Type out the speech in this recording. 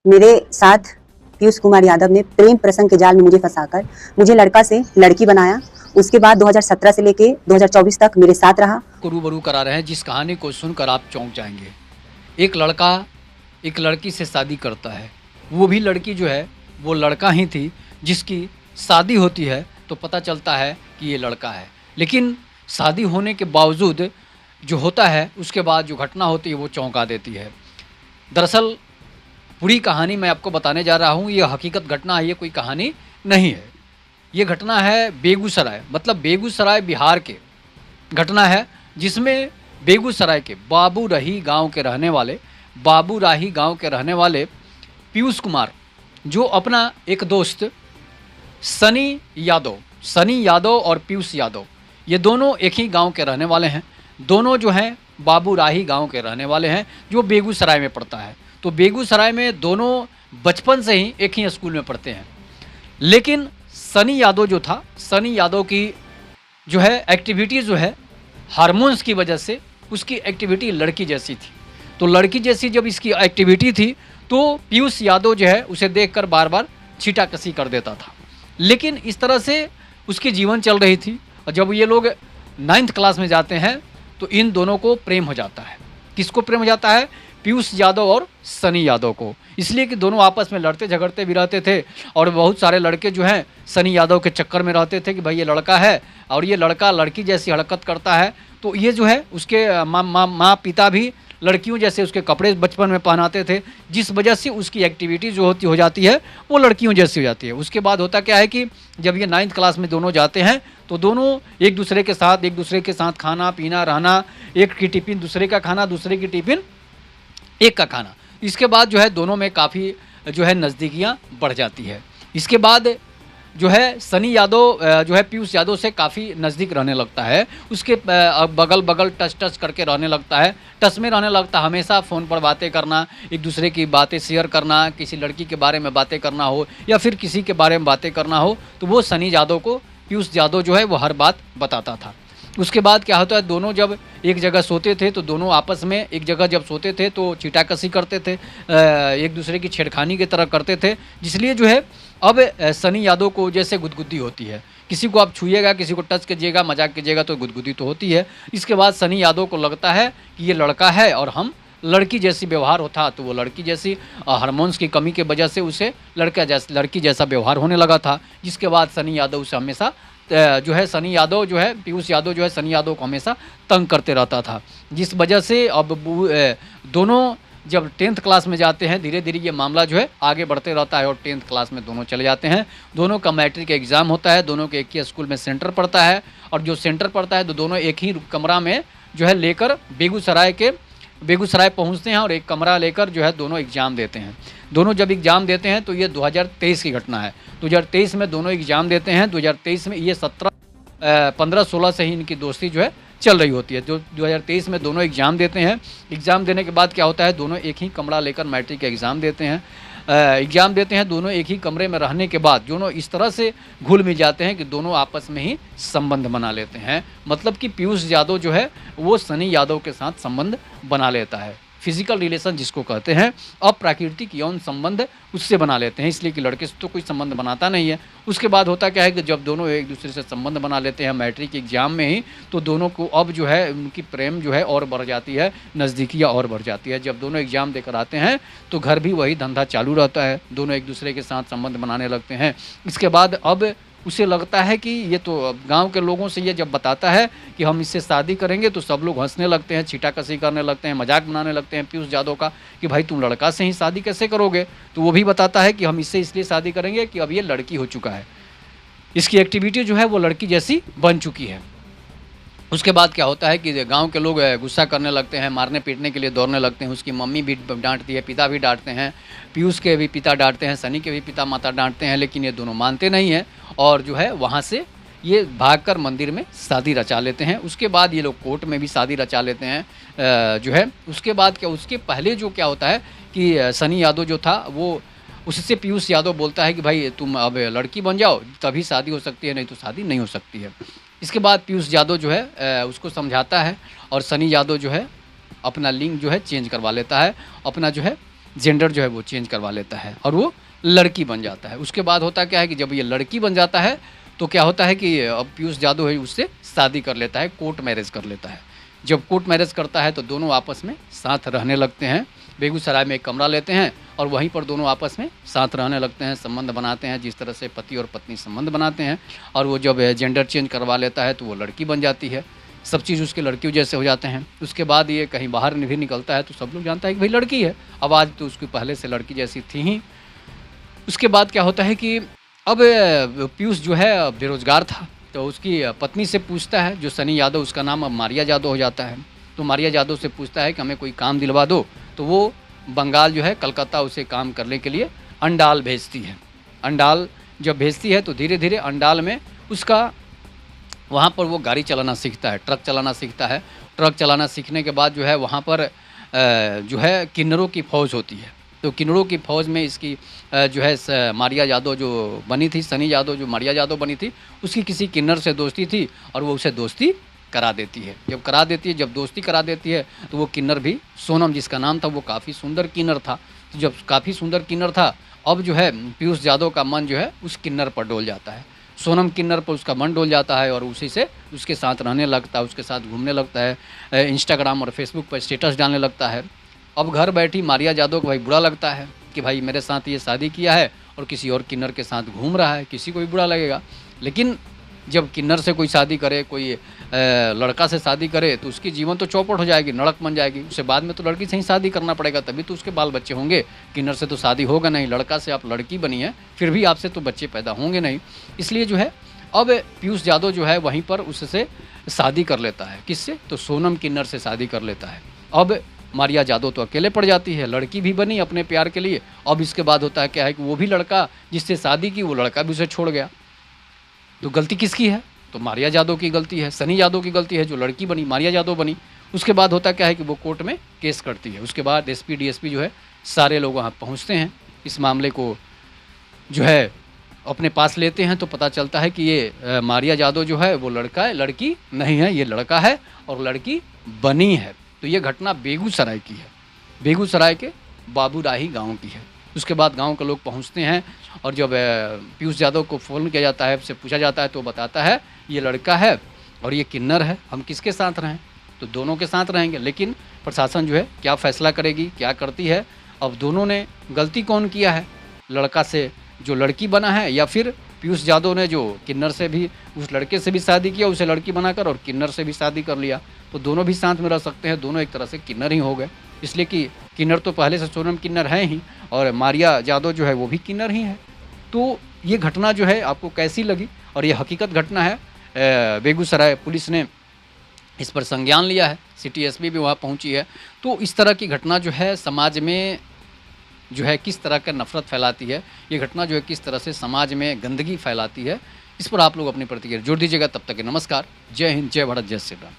मेरे साथ पीयूष कुमार यादव ने प्रेम प्रसंग के जाल में मुझे फंसाकर मुझे लड़का से लड़की बनाया। उसके बाद 2017 से लेके 2024 तक मेरे साथ रहा। रूबरू करा रहे हैं जिस कहानी को सुनकर आप चौंक जाएंगे। एक लड़का एक लड़की से शादी करता है, वो भी लड़की जो है वो लड़का ही थी जिसकी शादी होती है तो पता चलता है कि ये लड़का है। लेकिन शादी होने के बावजूद जो होता है उसके बाद जो घटना होती है वो चौंका देती है। दरअसल पूरी कहानी मैं आपको बताने जा रहा हूँ, ये हकीकत घटना है, ये कोई कहानी नहीं है। ये घटना है बेगूसराय, मतलब बेगूसराय बिहार के घटना है, जिसमें बेगूसराय के बाबूराही गांव के रहने वाले पीयूष कुमार, जो अपना एक दोस्त सनी यादव और पीयूष यादव, ये दोनों एक ही गांव के रहने वाले हैं। दोनों जो हैं बाबूराही गांव के रहने वाले हैं, जो बेगूसराय में पड़ता है। तो बेगूसराय में दोनों बचपन से ही एक ही स्कूल में पढ़ते हैं। लेकिन सनी यादव की जो है एक्टिविटी जो है हार्मोन्स की वजह से उसकी एक्टिविटी लड़की जैसी थी। तो लड़की जैसी जब इसकी एक्टिविटी थी तो पीयूष यादव जो है उसे देखकर बार बार छीटाकसी कर देता था। लेकिन इस तरह से उसकी जीवन चल रही थी। और जब ये लोग 9th क्लास में जाते हैं तो इन दोनों को प्रेम हो जाता है। किसको प्रेम हो जाता है? पीयूष यादव और सनी यादव को। इसलिए कि दोनों आपस में लड़ते झगड़ते भी रहते थे और बहुत सारे लड़के जो हैं सनी यादव के चक्कर में रहते थे कि भाई ये लड़का है और ये लड़का लड़की जैसी हरकत करता है। तो ये जो है उसके माँ पिता भी लड़कियों जैसे उसके कपड़े बचपन में पहनाते थे, जिस वजह से उसकी एक्टिविटी जो हो जाती है वो लड़कियों जैसी हो जाती है। उसके बाद होता क्या है कि जब ये 9th क्लास में दोनों जाते हैं तो दोनों एक दूसरे के साथ खाना पीना रहना, एक की टिफ़िन दूसरे का खाना, दूसरे की टिफ़िन एक का खाना। इसके बाद जो है दोनों में काफ़ी जो है नज़दीकियाँ बढ़ जाती है। इसके बाद जो है सनी यादव जो है पीयूष यादव से काफ़ी नज़दीक रहने लगता है। उसके बगल टच करके रहने लगता है, टच में रहने लगता है। हमेशा फ़ोन पर बातें करना, एक दूसरे की बातें शेयर करना, किसी लड़की के बारे में बातें करना हो या फिर किसी के बारे में बातें करना हो तो वो सनी यादव को पीयूष यादव जो है वो हर बात बताता था। उसके बाद क्या होता है, दोनों जब एक जगह सोते थे तो दोनों आपस में एक जगह जब सोते थे तो छीटाकसी करते थे, एक दूसरे की छेड़खानी की तरह करते थे। जिसलिए जो है अब सनी यादव को जैसे गुदगुदी होती है, किसी को आप छुइएगा, किसी को टच कीजिएगा, मजाक कीजिएगा तो गुदगुदी तो होती है। इसके बाद सनी यादव को लगता है कि ये लड़का है और हम लड़की जैसी व्यवहार होता, तो वो लड़की जैसी हार्मोन्स की कमी की वजह से उसे लड़की जैसा व्यवहार होने लगा था। जिसके बाद सनी यादव उसे हमेशा जो है पीयूष यादव जो है सनी यादव को हमेशा तंग करते रहता था। जिस वजह से अब दोनों जब 10th क्लास में जाते हैं, धीरे धीरे ये मामला जो है आगे बढ़ते रहता है और 10th क्लास में दोनों चले जाते हैं। दोनों का मैट्रिक एग्ज़ाम होता है, दोनों के एक ही स्कूल में सेंटर पड़ता है और जो सेंटर पड़ता है तो दोनों एक ही कमरा में जो है लेकर बेगूसराय पहुंचते हैं और एक कमरा लेकर जो है दोनों एग्ज़ाम देते हैं। दोनों जब एग्ज़ाम देते हैं तो ये 2023 की घटना है। 2023 में दोनों एग्ज़ाम देते हैं। 2023 में ये 15-16 से ही इनकी दोस्ती जो है चल रही होती है। जो 2023 में दोनों एग्ज़ाम देते हैं। एग्ज़ाम देने के बाद क्या होता है, दोनों एक ही कमरा लेकर मैट्रिक का एग्ज़ाम देते हैं। दोनों एक ही कमरे में रहने के बाद दोनों इस तरह से घुल मिल जाते हैं कि दोनों आपस में ही संबंध बना लेते हैं। मतलब कि पीयूष यादव जो है वो सनी यादव के साथ संबंध बना लेता है। फिजिकल रिलेशन जिसको कहते हैं, अप्राकृतिक यौन संबंध उससे बना लेते हैं, इसलिए कि लड़के से तो कोई संबंध बनाता नहीं है। उसके बाद होता क्या है कि जब दोनों एक दूसरे से संबंध बना लेते हैं मैट्रिक एग्जाम में ही, तो दोनों को अब जो है उनकी प्रेम जो है और बढ़ जाती है, नज़दीकियाँ और बढ़ जाती है। जब दोनों एग्जाम देकर आते हैं तो घर भी वही धंधा चालू रहता है, दोनों एक दूसरे के साथ संबंध बनाने लगते हैं। इसके बाद अब उसे लगता है कि ये तो गांव के लोगों से ये जब बताता है कि हम इससे शादी करेंगे तो सब लोग हंसने लगते हैं, छीटाकसी करने लगते हैं, मजाक बनाने लगते हैं पीयूष यादव का कि भाई तुम लड़का से ही शादी कैसे करोगे। तो वो भी बताता है कि हम इससे इसलिए शादी करेंगे कि अब ये लड़की हो चुका है, इसकी एक्टिविटी जो है वो लड़की जैसी बन चुकी है। उसके बाद क्या होता है कि गांव के लोग गुस्सा करने लगते हैं, मारने पीटने के लिए दौड़ने लगते हैं। उसकी मम्मी भी डांटती है, पिता भी डांटते हैं, पीयूष के भी पिता डांटते हैं, सनी के भी पिता माता डांटते हैं। लेकिन ये दोनों मानते नहीं हैं और जो है वहाँ से ये भागकर मंदिर में शादी रचा लेते हैं। उसके बाद ये लोग कोर्ट में भी शादी रचा लेते हैं जो है। उसके बाद क्या, उसके पहले जो क्या होता है कि सनी यादव जो था वो उससे पीयूष यादव बोलता है कि भाई तुम अब लड़की बन जाओ तभी शादी हो सकती है, नहीं तो शादी नहीं हो सकती है। इसके बाद पीयूष यादव जो है उसको समझाता है और सनी यादव जो है अपना लिंग जो है चेंज करवा लेता है, अपना जो है जेंडर जो है वो चेंज करवा लेता है और वो लड़की बन जाता है। उसके बाद होता क्या है कि जब ये लड़की बन जाता है तो क्या होता है कि अब पीयूष यादव है उससे शादी कर लेता है, कोर्ट मैरिज कर लेता है। जब कोर्ट मैरिज करता है तो दोनों आपस में साथ रहने लगते हैं। बेगूसराय में एक कमरा लेते हैं और वहीं पर दोनों आपस में साथ रहने लगते हैं, संबंध बनाते हैं, जिस तरह से पति और पत्नी संबंध बनाते हैं। और वो जब जेंडर चेंज करवा लेता है तो वो लड़की बन जाती है, सब चीज़ उसके लड़कियों जैसे हो जाते हैं। उसके बाद ये कहीं बाहर भी निकलता है तो सब लोग जानता है कि भाई लड़की है, आवाज़ तो उसकी पहले से लड़की जैसी थी ही। उसके बाद क्या होता है कि अब पीयूष जो है बेरोजगार था तो उसकी पत्नी से पूछता है, जो सनी यादव, उसका नाम अब मारिया यादव हो जाता है, तो मारिया यादव से पूछता है कि हमें कोई काम दिलवा दो। तो वो बंगाल जो है कलकत्ता उसे काम करने के लिए अंडाल भेजती है। अंडाल जब भेजती है तो धीरे धीरे अंडाल में उसका वहाँ पर वो गाड़ी चलाना सीखता है, ट्रक चलाना सीखता है। ट्रक चलाना सीखने के बाद जो है वहाँ पर जो है किन्नरों की फ़ौज होती है। तो किन्नरों की फ़ौज में इसकी जो है मारिया यादव जो बनी थी, सनी यादव जो मारिया यादव बनी थी, उसकी किसी किन्नर से दोस्ती थी और वो उसे दोस्ती करा देती है। जब दोस्ती करा देती है तो वो किन्नर भी, सोनम जिसका नाम था, वो काफ़ी सुंदर किन्नर था। तो जब काफ़ी सुंदर किन्नर था, अब जो है पीयूष यादव का मन जो है उस किन्नर पर डोल जाता है। सोनम किन्नर पर उसका मन डोल जाता है और उसी से उसके साथ रहने लगता है, उसके साथ घूमने लगता है, इंस्टाग्राम और फेसबुक पर स्टेटस डालने लगता है। अब घर बैठी मारिया यादव को भाई बुरा लगता है कि भाई मेरे साथ ये शादी किया है और किसी और किन्नर के साथ घूम रहा है, किसी को भी बुरा लगेगा। लेकिन जब किन्नर से कोई शादी करे, कोई लड़का से शादी करे तो उसकी जीवन तो चौपट हो जाएगी, नरक बन जाएगी। उसे बाद में तो लड़की से ही शादी करना पड़ेगा, तभी तो उसके बाल बच्चे होंगे। किन्नर से तो शादी होगा नहीं, लड़का से आप लड़की बनी है फिर भी आपसे तो बच्चे पैदा होंगे नहीं। इसलिए जो है अब पीयूष यादव जो है वहीं पर उससे शादी कर लेता है। किससे? तो सोनम किन्नर से शादी कर लेता है। अब मारिया यादव तो अकेले पड़ जाती है, लड़की भी बनी अपने प्यार के लिए। अब इसके बाद होता है क्या है कि वो भी लड़का जिससे शादी की, वो लड़का भी उसे छोड़ गया। तो गलती किसकी है? तो मारिया यादव की गलती है, सनी यादव की गलती है, जो लड़की बनी मारिया यादव बनी। उसके बाद होता क्या है कि वो कोर्ट में केस करती है। उसके बाद एसपी डीएसपी जो है सारे लोग वहाँ पहुँचते हैं, इस मामले को जो है अपने पास लेते हैं। तो पता चलता है कि ये मारिया यादव जो है वो लड़का है, लड़की नहीं है, ये लड़का है और लड़की बनी है। तो ये घटना बेगूसराय की है, बेगूसराय के बाबूराही गांव की है। उसके बाद गांव के लोग पहुंचते हैं और जब पीयूष यादव को फ़ोन किया जाता है, उससे पूछा जाता है तो बताता है ये लड़का है और ये किन्नर है, हम किसके साथ रहें? तो दोनों के साथ रहेंगे। लेकिन प्रशासन जो है क्या फ़ैसला करेगी, क्या करती है? अब दोनों ने गलती कौन किया है? लड़का से जो लड़की बना है या फिर पीयूष यादव ने जो किन्नर से भी, उस लड़के से भी शादी किया, उसे लड़की बनाकर, और किन्नर से भी शादी कर लिया। तो दोनों भी साथ में रह सकते हैं, दोनों एक तरह से किन्नर ही हो गए। इसलिए कि किन्नर तो पहले से सोनम किन्नर है ही और मारिया यादव जो है वो भी किन्नर ही है। तो ये घटना जो है आपको कैसी लगी? और ये हकीकत घटना है, बेगूसराय पुलिस ने इस पर संज्ञान लिया है, सिटी एसपी भी वहाँ पहुँची है। तो इस तरह की घटना जो है समाज में जो है किस तरह का नफरत फैलाती है, ये घटना जो है किस तरह से समाज में गंदगी फैलाती है, इस पर आप लोग अपनी प्रतिक्रिया जोड़ दीजिएगा। तब तक के नमस्कार, जय हिंद, जय भारत, जय श्री राम।